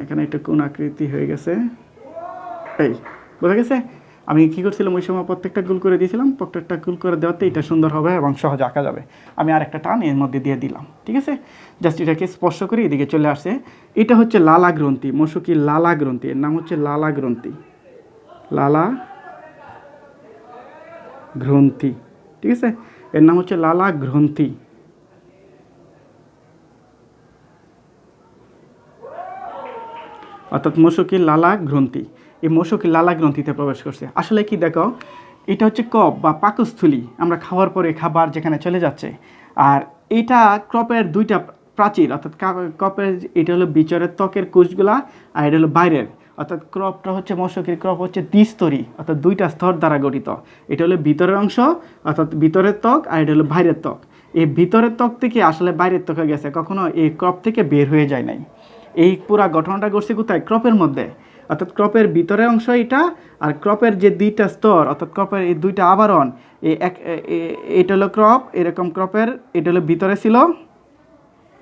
এখানে একটা কোন আকৃতি হয়ে গেছে, এই বোঝা গেছে। আমি কী করছিলাম ওই সময় প্রত্যেকটা গোল করে দিয়েছিলাম, প্রত্যেকটা গোল করে দেওয়াতে এটা সুন্দর হবে এবং সহজে আঁকা যাবে। আমি আরেকটা টান এর মধ্যে দিয়ে দিলাম, ঠিক আছে। জাস্ট এটাকে স্পর্শ করে এদিকে চলে আসছে। এটা হচ্ছে লালা গ্রন্থি, মশকির লালা গ্রন্থি, এর নাম হচ্ছে লালা গ্রন্থি, লালা গ্রন্থি, ঠিক আছে। এর নাম হচ্ছে লালা গ্রন্থি। অর্থাৎ মশকির লালা গ্রন্থি, এই মশকির লালা গ্রন্থিতে প্রবেশ করছে। আসলে কি দেখো, এটা হচ্ছে কপ বা পাকস্থলী, আমরা খাওয়ার পরে খাবার যেখানে চলে যাচ্ছে। আর এটা ক্রপের দুইটা প্রাচীর, অর্থাৎ কপের এটা হলো ভিতরের ত্বকের কোষগুলা, আর এটা হলো বাইরের। অর্থাৎ ক্রপটা হচ্ছে মশকির ক্রপ হচ্ছে দ্বিস্তরী, অর্থাৎ দুইটা স্তর দ্বারা গঠিত। এটা হলো ভিতরের অংশ, অর্থাৎ ভিতরের ত্বক, আর এটা হলো বাইরের ত্বক। এই ভিতরের ত্বক থেকে আসলে বাইরের ত্বকে গেছে, কখনো এই ক্রপ থেকে বের হয়ে যায় নাই। এই পুরা ঘটনাটা ঘটছে কোথায়, ক্রপের মধ্যে। অর্থাৎ ক্রপের ভিতরের অংশ এটা, আর ক্রপের যে দুইটা স্তর, অর্থাৎ ক্রপের এই দুইটা আবরণ, এটা হলো ক্রপ, এরকম ক্রপের এটা হলো ভিতরে ছিল,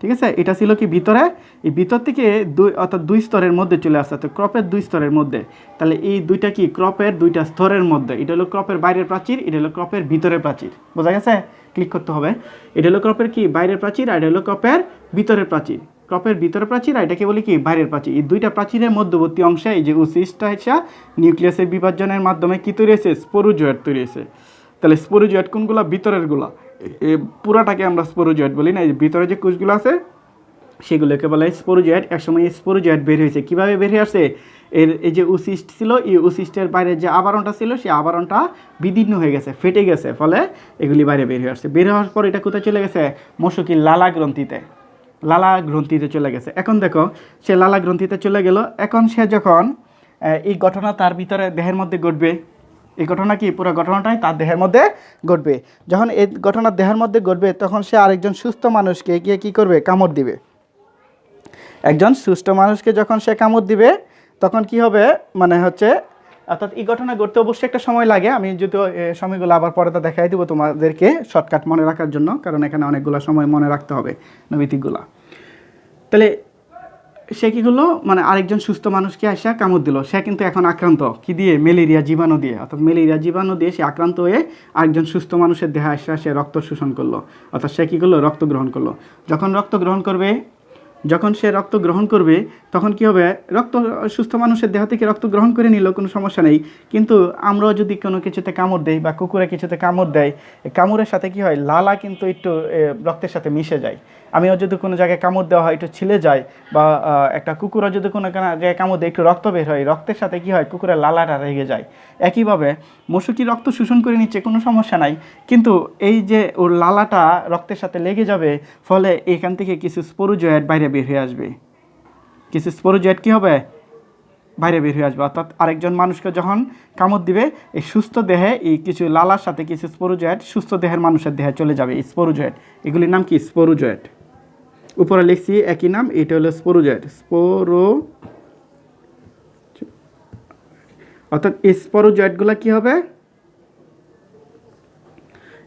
ঠিক আছে। এটা ছিল কি ভিতরে, এই ভিতর থেকে অর্থাৎ দুই স্তরের মধ্যে চলে আসছে, অর্থাৎ ক্রপের দুই স্তরের মধ্যে। তাহলে এই দুইটা কি ক্রপের দুইটা স্তরের মধ্যে, এটা হলো ক্রপের বাইরের প্রাচীর, এটা হলো ক্রপের ভিতরের প্রাচীর। বোঝা গেছে, ক্লিক করতে হবে। এটা হলো ক্রপের কি বাইরের প্রাচীর, আর এটা হলো ক্রপের ভিতরের প্রাচীর। ক্রপের ভিতরের প্রাচীর, আর এটাকে বলি কি বাইরের প্রাচীর। এই দুইটা প্রাচীরের মধ্যবর্তী অংশে এই যে উসিস্টা নিউক্লিয়াসের বিভাজনের মাধ্যমে কি তৈরি হয়েছে, স্পোরোজয়েড তৈরি হয়েছে। তাহলে স্পোরোজয়েড কোনগুলা, ভিতরের গুলা, পুরাটাকে আমরা স্পোরোজয়েড বলি না, এই ভিতরে যে কোষগুলো আছে সেগুলোকে বলা হয় স্পোরোজয়েড। একসময় এই স্পোরোজয়েড বের হয়েছে, কীভাবে বের হয়ে আসছে, এই যে উসিস্ট ছিল, এই উসিস্টের বাইরে যে আবরণটা ছিল, সেই আবরণটা বিদীর্ণ হয়ে গেছে, ফেটে গেছে, ফলে এগুলি বাইরে বের হয়ে আসছে। বের হওয়ার পর এটা কোথায় চলে গেছে, মশকির লালা গ্রন্থিতে, লালা গ্রন্থিতে চলে গেছে। এখন দেখো, সে লালা গ্রন্থিতে চলে গেল। এখন সে যখন এই ঘটনা তার ভিতরে দেহের মধ্যে ঘটবে, এই ঘটনা কি পুরো ঘটনাটাই তার দেহের মধ্যে ঘটবে। যখন এই ঘটনা দেহের মধ্যে ঘটবে, তখন সে আরেকজন সুস্থ মানুষকে গিয়ে কী করবে, কামড় দিবে। একজন সুস্থ মানুষকে যখন সে কামড় দিবে, তখন কি হবে, মানে হচ্ছে, অর্থাৎ এই ঘটনা ঘটতে অবশ্যই একটা সময় লাগে। আমি যদি সময়গুলো আবার পরে দেখাই দেবো তোমাদেরকে, শর্টকাট মনে রাখার জন্য, কারণ এখানে অনেকগুলো সময় মনে রাখতে হবে নৈমিত্তিকগুলো। তাহলে সে কী হলো, মানে আরেকজন সুস্থ মানুষকে আসা কামড় দিল। সে কিন্তু এখন আক্রান্ত কি দিয়ে, ম্যালেরিয়া জীবাণু দিয়ে। অর্থাৎ ম্যালেরিয়া জীবাণু দিয়ে সে আক্রান্ত হয়ে আরেকজন সুস্থ মানুষের দেহে আসা সে রক্ত শোষণ করলো, অর্থাৎ সে কী করলো, রক্ত গ্রহণ করলো। যখন সে রক্ত গ্রহণ করবে, তখন কি হবে, সুস্থ মানুষের দেহ থেকে রক্ত গ্রহণ করে নিল, কোনো সমস্যা নেই। কিন্তু আমরাও যদি কোনো কিছুতে কামড় দেই, বা কুকুরে কিছুতে কামড় দেয়, কামড়ের সাথে কি হয়, লালা কিন্তু একটু রক্তের সাথে মিশে যায়। আমিও যদি কোনো জায়গায় কামড় দেওয়া হয়, একটু ছিলে যায়, বা একটা কুকুরও যদি কোনো জায়গায় কামড় দেয়, একটু রক্ত বের হয়, রক্তের সাথে কি হয়, কুকুরের লালাটা রেগে যায়। একইভাবে মশকি রক্ত শোষণ করে নিচ্ছে, কোনো সমস্যা নাই, কিন্তু এই যে ওর লালাটা রক্তের সাথে লেগে যাবে, ফলে এখান থেকে কিছু স্পোরোজয়েড বাইরে বের হয়ে আসবে। কিছু স্পোরোজয়েড কী হবে, বাইরে বের হয়ে আসবে। অর্থাৎ আরেকজন মানুষকে যখন কামড় দিবে, এই সুস্থ দেহে এই কিছু লালার সাথে কিছু স্পোরোজয়েড সুস্থ দেহের মানুষের দেহে চলে যাবে। এই স্পোরোজয়েড, এগুলির নাম কি, স্পোরোজয়েড। উপরে লিখছি একই নাম, এটা হলো স্পোরোজয়েড, অর্থাৎ এই স্পোরোজয়েডগুলো কী হবে,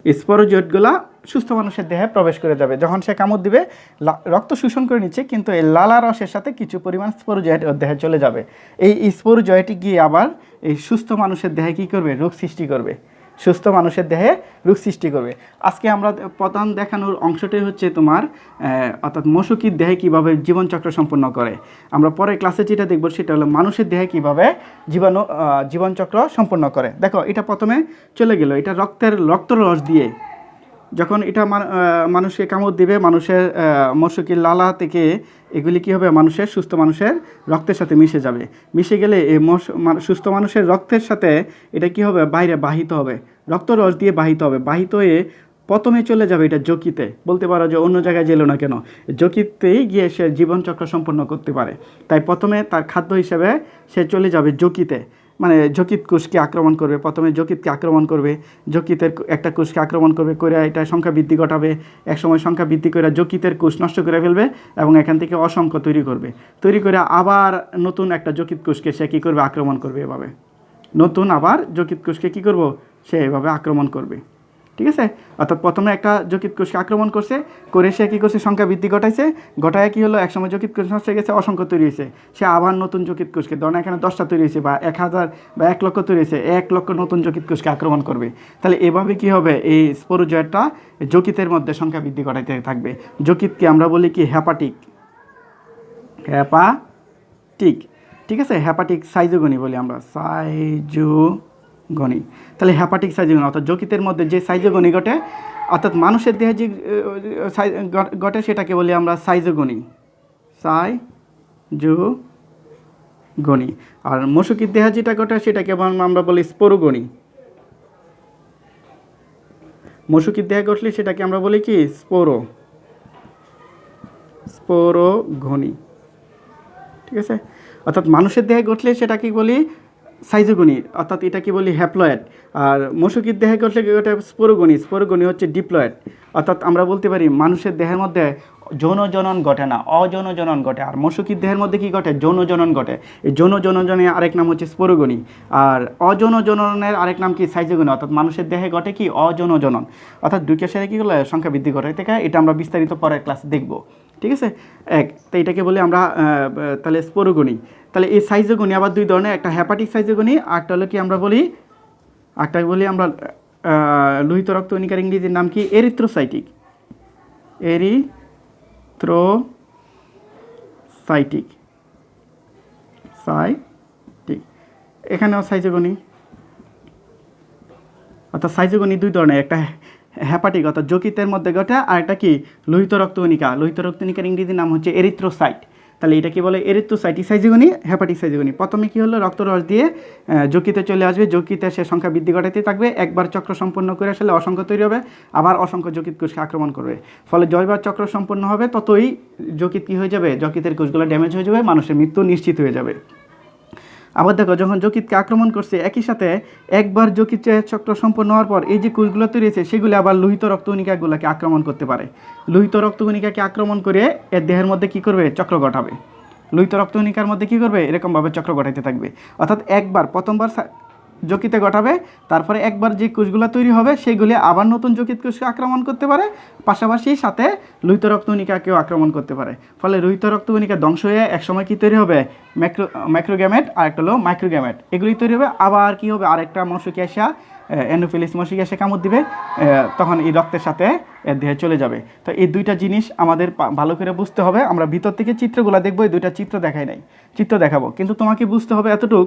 স্পোরোজয়েডগুলো সুস্থ মানুষের দেহে প্রবেশ করে যাবে। যখন সে কামড় দিবে, রক্ত শোষণ করে নিচ্ছে, কিন্তু এই লালা রসের সাথে কিছু পরিমাণ স্পোরোজয়েড ওর দেহে চলে যাবে। এই স্পোরোজয়েডটি গিয়ে আবার এই সুস্থ মানুষের দেহে কী করবে, রোগ সৃষ্টি করবে। সুস্থ মানুষের দেহে রোগ সৃষ্টি করবে। আজকে আমরা প্রধান দেখানোর অংশটাই হচ্ছে তোমার অর্থাৎ মশকির দেহে কীভাবে জীবনচক্র সম্পন্ন করে। আমরা পরে ক্লাসে যেটা দেখব সেটা হলো মানুষের দেহে কীভাবে জীবনচক্র সম্পন্ন করে। দেখো, এটা প্রথমে চলে গেল, এটা রক্তরস দিয়ে যখন এটা মানুষকে কামড় দিবে, মানুষের মশকির লালা থেকে এগুলি কী হবে, সুস্থ মানুষের রক্তের সাথে মিশে যাবে। মিশে গেলে এই সুস্থ মানুষের রক্তের সাথে এটা কী হবে, বাইরে বাহিত হবে, রক্তরস দিয়ে বাহিত হবে। বাহিত হয়ে প্রথমে চলে যাবে এটা যকৃতে, বলতে পারো যে অন্য জায়গায় যেল না কেন, যকৃতেই গিয়ে সে জীবনচক্র সম্পন্ন করতে পারে। তাই প্রথমে তার খাদ্য হিসেবে সে চলে যাবে যকৃতে। মানে যকৃৎ কোষকে আক্রমণ করবে, প্রথমে যকৃৎকে আক্রমণ করবে, যকৃতের একটা কোষকে আক্রমণ করবে, করে এটা সংখ্যা বৃদ্ধি ঘটাবে, একসময় সংখ্যা বৃদ্ধি করে যকৃতের কোষ নষ্ট করে ফেলবে এবং এখান থেকে অসংখ্য তৈরি করবে, তৈরি করে আবার নতুন একটা যকৃৎ কোষকে সে কী করবে, আক্রমণ করবে। এভাবে নতুন আবার যকৃৎ কোষকে কী করব, সে এভাবে আক্রমণ করবে। ঠিক আছে, অর্থাৎ প্রথমে একটা যকৃৎ কোষকে আক্রমণ করছে, করে সে কী করছে, সংখ্যা বৃদ্ধি ঘটাইছে, ঘটায় কী হলো, একসময় যকৃৎ কোষ নষ্ট হয়ে গেছে, অসংখ্য তৈরি হয়েছে, সে আবার নতুন যকৃৎ কোষকে, ধরেন এখানে 10টা তৈরি হয়েছে বা 1000 বা 1 লক্ষ তৈরি হয়েছে, 1 লক্ষ নতুন যকৃৎ কোষকে আক্রমণ করবে। তাহলে এভাবে কী হবে, এই স্পোরোজয়েডটা যকৃতের মধ্যে সংখ্যা বৃদ্ধি ঘটাইতে থাকবে। যকৃৎকে আমরা বলি কি, হেপাটিক, হেপাটিক। ঠিক আছে, হেপাটিক সাইজোগনি বলি আমরা, সাইজোগনি। তাহলে হেপাটিক সাইজোগনি অর্থাৎ যকৃতের মধ্যে যে সাইজোগনি ঘটে, অর্থাৎ মানুষের দেহে যে ঘটে সেটাকে বলি আমরা সাইজোগনি, সাইজোগনি। আর মশকির দেহে যেটা ঘটে সেটাকে আমরা বলি স্পোরোগনি। মশকির দেহে ঘটলে সেটাকে আমরা বলি কি, স্পোরোগনি। ঠিক আছে, অর্থাৎ মানুষের দেহে ঘটলে সেটাকে বলি সাইজোগনি, অর্থাৎ এটা কি বলি, হ্যাপ্লয়েড। আর মশকির দেহে ঘটলে ওটা স্পোরোগনি, স্পোরোগনি হচ্ছে ডিপ্লয়েড। অর্থাৎ আমরা বলতে পারি মানুষের দেহের মধ্যে যৌন জনন ঘটে না, অযৌন জনন ঘটে। আর মশকির দেহের মধ্যে কি ঘটে, যৌন জনন ঘটে। এই যৌন জননের আরেক নাম হচ্ছে স্পোরোগনি, আর অযৌন জননের আরেক নাম কি, সাইজোগনি। অর্থাৎ মানুষের দেহে ঘটে কি, অযৌন জনন, অর্থাৎ দুইটার সাথে কী করলে সংখ্যা বৃদ্ধি ঘটে থেকে, এটা আমরা বিস্তারিত পরের ক্লাসে দেখব। ঠিক আছে, তো এটাকে বলি আমরা তাহলে স্পোরোগনি। তাহলে এই সাইজোগনি আবার দুই ধরনের, একটা হেপাটিক সাইজোগনি, আরটা হলো কি আমরা বলি, আরটাকে বলি আমরা লোহিত রক্তকণিকার ইংরেজির নাম কি, এরিথ্রোসাইটিক, এরিথ্রোসাইটিক, এখানেও সাইজোগনি। অর্থাৎ সাইজোগনি দুই ধরনের, একটা হেপাটিক অর্থাৎ যকৃতের মধ্যে ঘটে, আর একটা কি, লোহিত রক্তকণিকা। লোহিত রক্তকণিকার ইংরেজির নাম হচ্ছে এরিথ্রোসাইট। তাহলে এটা কি বলে, এরিথ্রোসাইটিক সাইজোগনি, হেপাটিক সাইজোগনি। প্রথমে কি হলো, রক্তরস দিয়ে যকৃতে চলে আসবে, যকৃতে সে সংখ্যা বৃদ্ধি ঘটাতে থাকবে, একবার চক্র সম্পন্ন করে আসলে অসংখ্য তৈরি হবে, আবার অসংখ্য যকৃৎ কোষকে আক্রমণ করবে। ফলে জয়বার চক্র সম্পন্ন হবে ততই যকৃৎ কী হয়ে যাবে, যকৃতের কোষগুলো ড্যামেজ হয়ে যাবে, মানুষের মৃত্যু নিশ্চিত হয়ে যাবে। আবার দেখো, যখন যকৃৎকে আক্রমণ করছে, একই সাথে একবার যকৃতের চক্র সম্পন্ন হওয়ার পর এই যে কোষগুলো তৈরি হয়েছে সেগুলো আবার লোহিত রক্তকণিকাগুলোকে আক্রমণ করতে পারে। লোহিত রক্তকণিকাকে আক্রমণ করে এর দেহের মধ্যে কী করবে, চক্র ঘটাবে। লোহিত রক্তকণিকার মধ্যে কী করবে, এরকমভাবে চক্র ঘটাইতে থাকবে। অর্থাৎ একবার প্রথমবার যকৃতে ঘটাবে, তারপরে একবার যে কোষগুলো তৈরি হবে সেগুলি আবার নতুন যকৃৎ কোষকে আক্রমণ করতে পারে, পাশাপাশি সাথে লোহিত রক্তকণিকাকেও আক্রমণ করতে পারে। ফলে লোহিত রক্তকণিকা ধ্বংস হয়ে একসময় কী তৈরি হবে, ম্যাক্রোগ্যামেট, আর একটা হলো মাইক্রোগ্যামেট, এগুলি তৈরি হবে। আবার কী হবে, আরেকটা মশকি এসে অ্যানোফিলিস মশকি এসে কামড় দিবে, তখন এই রক্তের সাথে এর দেহে চলে যাবে। তো এই দুইটা জিনিস আমাদের ভালো করে বুঝতে হবে। আমরা ভিতর থেকে চিত্রগুলো দেখবো, এই দুইটা চিত্র দেখাই নাই, চিত্র দেখাবো, কিন্তু তোমাকে বুঝতে হবে এতটুকু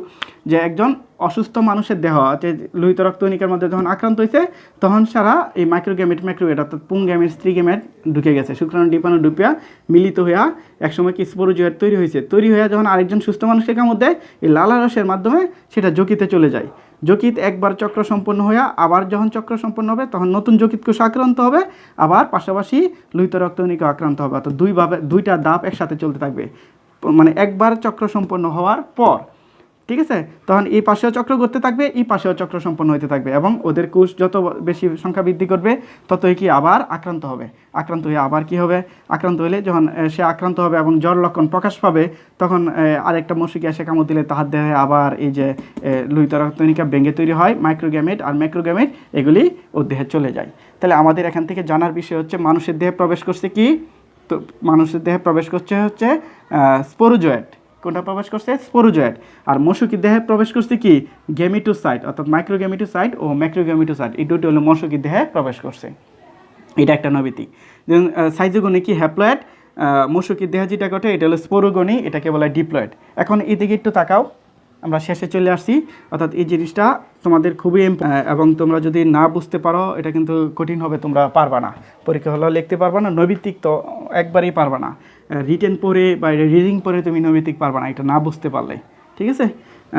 যে একজন অসুস্থ মানুষের দেহ যে লোহিত রক্তকণিকার মধ্যে যখন আক্রান্ত হয়েছে, তখন সারা এই মাইক্রোগ্যামেট অর্থাৎ পুংগ্যামেট, স্ত্রীগ্যামেট ঢুকে গেছে, শুক্রাণু ডিম্বাণু ঢুকিয়া মিলিত হইয়া একসময় কি স্পোরোজয়েড তৈরি হয়েছে। তৈরি হয়ে যখন আরেকজন সুস্থ মানুষকে কামড় দেয়, এই লালারসের মাধ্যমে সেটা যকৃতে চলে যায়। যকৃৎ একবার চক্র সম্পন্ন হয়ে আবার যখন চক্র সম্পন্ন হবে তখন নতুন যকৃৎ কোষ আক্রান্ত হবে, আবার পাশাপাশি লোহিত রক্তকণিকা আক্রান্ত হবে। অর্থাৎ দুইটা ধাপ একসাথে চলতে থাকবে, মানে একবার চক্র সম্পন্ন হওয়ার পর। ঠিক আছে, তখন এই পাশেও চক্র করতে থাকবে, এই পাশেও চক্র সম্পন্ন হতে থাকবে, এবং ওদের কোষ যত বেশি সংখ্যা বৃদ্ধি করবে ততই কি আবার আক্রান্ত হবে। আক্রান্ত হয়ে আবার কি হবে, আক্রান্ত হলে যখন সে আক্রান্ত হবে এবং জ্বর লক্ষণ প্রকাশ পাবে, তখন আরেকটা মশকি এসে কামড় দিলে তাহার দেহে আবার এই যে লোহিত রক্তকণিকা ভেঙে তৈরি হয় মাইক্রোগ্যামেট আর ম্যাক্রোগ্যামেট, এগুলি ওর দেহে চলে যায়। তাহলে আমাদের এখান থেকে জানার বিষয় হচ্ছে, মানুষের দেহে প্রবেশ করছে কি, তো মানুষের দেহে প্রবেশ করছে হচ্ছে স্পোরোজয়েড। কোনটা প্রবেশ করছে, স্পোরোজয়েড। আর মশকির দেহে প্রবেশ করছে কি, গ্যামিটোসাইট, অর্থাৎ মাইক্রোগ্যামিটোসাইট ও ম্যাক্রোগ্যামিটোসাইট, এই দুটো হলো মশকির দেহে প্রবেশ করছে। এটা একটা নৈবিতিক। সাইজোগনি কি, হ্যাপ্লয়েড। মশকির দেহে যেটা ঘটে এটা হলো স্পোরোগনি, এটাকে বলা হয় ডিপ্লয়েড। এখন এদিকে একটু তাকাও, আমরা শেষে চলে আসছি। অর্থাৎ এই জিনিসটা তোমাদের খুবই এবং তোমরা যদি না বুঝতে পারো এটা কিন্তু কঠিন হবে, তোমরা পারবা না, পরীক্ষা হলেও লিখতে পারবা না, নৈবিত্তিক তো একবারেই পারবা না। রিটেন পড়ে বা রিডিং পড়ে তুমি নৈবিত্তিক পারবা না, এটা না বুঝতে পারলে, ঠিক আছে,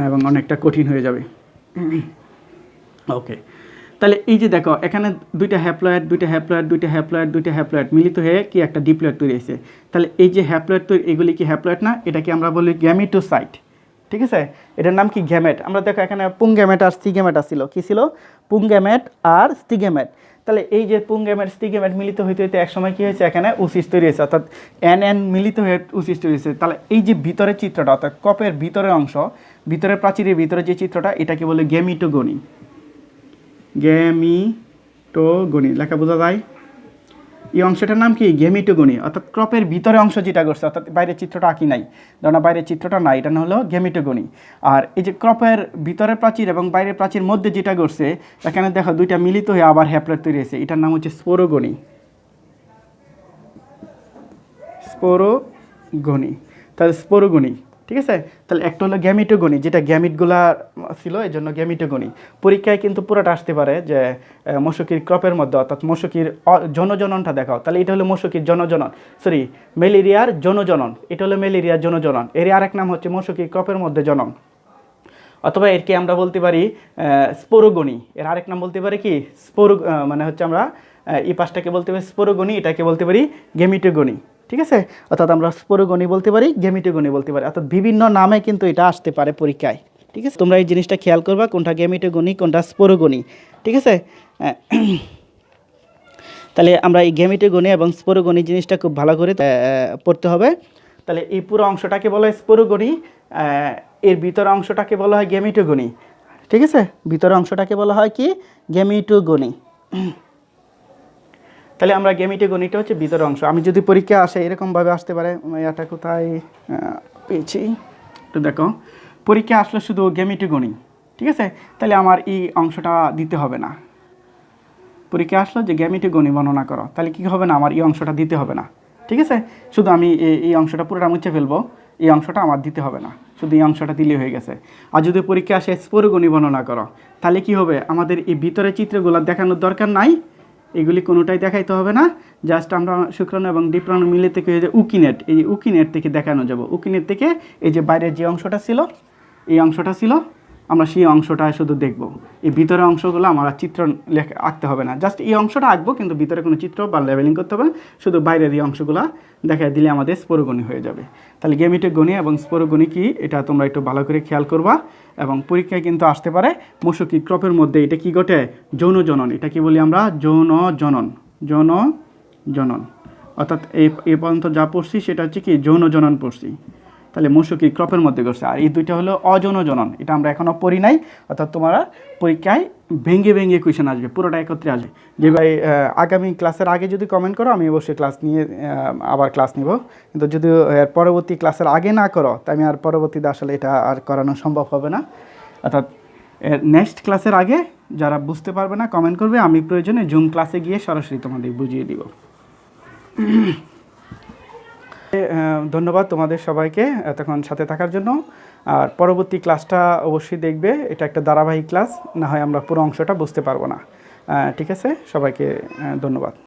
এবং অনেকটা কঠিন হয়ে যাবে। ওকে, তাহলে এই যে দেখো এখানে দুইটা হ্যাপ্লয়েড মিলিত হয়ে কি একটা ডিপ্লয়েড তৈরি হয়েছে। তাহলে এই যে হ্যাপ্লয়েড তৈরি, এগুলি কি হ্যাপ্লয়েড না, এটাকে আমরা বলি গ্যামিটোসাইট। ঠিক আছে, এটার নাম কি গ্যামেট। আমরা দেখো এখানে পুংগ্যামেট আর স্টিগ্যামেট আসছিল, কি ছিল পুংগ্যামেট আর স্টিগ্যামেট। তাহলে এই যে পুংগ্যামেট স্টিগ্যামেট মিলিত হইতে হইতে একসময় কি হয়েছে, এখানে ওসিস তৈরি হয়েছে, অর্থাৎ এন এন মিলিত হয়ে ওসিস তৈরি হয়েছে। তাহলে এই যে ভিতরের চিত্রটা, অর্থাৎ কপের ভিতরের অংশ, ভিতরের প্রাচীরের ভিতরে যে চিত্রটা, এটাকে বলে গ্যামিটোগনি। গ্যামিটোগনি লেখা বোঝা যায়। এই অংশটার নাম কি গ্যামিটোগনি, অর্থাৎ ক্রপের ভিতরে অংশ যেটা করছে, অর্থাৎ বাইরের চিত্রটা আঁকি নাই, ধরো বাইরের চিত্রটা নাই, এটা হলো গ্যামিটোগনি। আর এই যে ক্রপের ভিতরের প্রাচীর এবং বাইরের প্রাচীর মধ্যে যেটা করছে, এখানে দেখো দুইটা মিলিত হয়ে আবার হ্যাপ্লয়েড তৈরি হয়েছে, এটার নাম হচ্ছে স্পোরোগনি। স্পোরোগনি, তাহলে স্পোরোগনি, ঠিক আছে। তাহলে একটা হলো গ্যামিটোগনি, যেটা গ্যামিটগুলা ছিল এই জন্য গ্যামিটোগনি। পরীক্ষায় কিন্তু পুরোটা আসতে পারে যে মশকির ক্রপের মধ্যে, অর্থাৎ মশকির জনজননটা দেখাও, তাহলে এটা হলো মশকির জনজনন, সরি ম্যালেরিয়ার জনজনন, এটা হলো ম্যালেরিয়ার জনজনন। এর আরেক নাম হচ্ছে মশকির ক্রপের মধ্যে জনন, অথবা এরকে আমরা বলতে পারি স্পোরোগনি। এর আরেক নাম বলতে পারি কি মানে হচ্ছে আমরা এই পাঁচটাকে বলতে পারি স্পোরোগনি, এটাকে বলতে পারি গ্যামিটোগনি, ঠিক আছে। অর্থাৎ আমরা স্পোরোগনি বলতে পারি, গ্যামিটোগনি বলতে পারি, অর্থাৎ বিভিন্ন নামে কিন্তু এটা আসতে পারে পরীক্ষায়, ঠিক আছে। তোমরা এই জিনিসটা খেয়াল করবা, কোনটা গ্যামিটোগনি কোনটা স্পোরোগনি, ঠিক আছে। তাহলে আমরা এই গ্যামিটোগনি এবং স্পোরোগনি জিনিসটা খুব ভালো করে পড়তে হবে। তাহলে এই পুরো অংশটাকে বলা হয় স্পোরোগনি, এর ভিতর অংশটাকে বলা হয় গ্যামিটোগনি, ঠিক আছে। ভিতর অংশটাকে বলা হয় কি গ্যামিটোগনি। তাহলে আমরা গ্যামিটোগনিটা হচ্ছে ভিতর অংশ। আমি যদি পরীক্ষা আসে এরকমভাবে আসতে পারে, এটা কোথায় পেয়েছি একটু দেখো, পরীক্ষা আসলে শুধু গ্যামিটোগনি, ঠিক আছে, তাহলে আমার এই অংশটা দিতে হবে না। পরীক্ষা আসলো যে গ্যামিটোগনি বর্ণনা করো, তাহলে কী হবে না, আমার এই অংশটা দিতে হবে না, ঠিক আছে। শুধু আমি এই অংশটা পুরোটা মুছে ফেলবো, এই অংশটা আমার দিতে হবে না, শুধু এই অংশটা দিলে হয়ে গেছে। আর যদি পরীক্ষা আসে স্পোরোগনি বর্ণনা করো, তাহলে কি হবে, আমাদের এই ভিতরে চিত্রগুলো দেখানোর দরকার নাই, এগুলি কোনোটাই দেখাইতে হবে না। জাস্ট আমরা শুক্রাণু এবং ডিপ্রাণু মিলে থেকে যে উকিনেট, এই যে উকিনেট থেকে দেখানো যাব, উকিনেট থেকে এই যে বাইরের যে অংশটা ছিল, এই অংশটা ছিল, আমরা সেই অংশটা শুধু দেখব। এই ভিতরের অংশগুলো আমার চিত্র আঁকতে হবে না, জাস্ট এই অংশটা আঁকবো, কিন্তু ভিতরে কোনো চিত্র বা লেভেলিং করতে হবে না, শুধু বাইরের এই অংশগুলো দেখাই দিলে আমাদের স্পোরোগনি হয়ে যাবে। তাহলে গ্যামিটোগনি এবং স্পোরোগনি কি, এটা তোমরা একটু ভালো করে খেয়াল করবা। এবং পরীক্ষায় কিন্তু আসতে পারে মশকি ক্রপের মধ্যে এটা কি ঘটে, যৌন জনন, এটা কি বলি আমরা যৌন জনন, যৌন জনন, অর্থাৎ এই পর্যন্ত যা পড়ছি সেটা হচ্ছে কি যৌন জনন পড়ছি, তাহলে মশকি ক্রপের মধ্যে করছে। আর এই দুইটা হলো অযৌন জনন, এটা আমরা এখনও পড়ি নাই, অর্থাৎ তোমরা পরীক্ষায় ভেঙে ভেঙে কোয়েশ্চেন আসবে, পুরোটা একত্রে আসবে। যে ভাই আগামী ক্লাসের আগে যদি কমেন্ট করো, আমি অবশ্যই ক্লাস নিয়ে আবার ক্লাস নিব, কিন্তু যদি পরবর্তী ক্লাসের আগে না করো, তাই আমি আর পরবর্তীতে আসলে এটা আর করানো সম্ভব হবে না। অর্থাৎ নেক্সট ক্লাসের আগে যারা বুঝতে পারবে না কমেন্ট করবে, আমি প্রয়োজনে জুম ক্লাসে গিয়ে সরাসরি তোমাদের বুঝিয়ে দিব। ধন্যবাদ তোমাদের সবাইকে এতক্ষণ সাথে থাকার জন্য। আর পরবর্তী ক্লাসটা অবশ্যই দেখবে, এটা একটা ধারাবাহিক ক্লাস, না হয় আমরা পুরো অংশটা বুঝতে পারবো না, ঠিক আছে। সবাইকে ধন্যবাদ।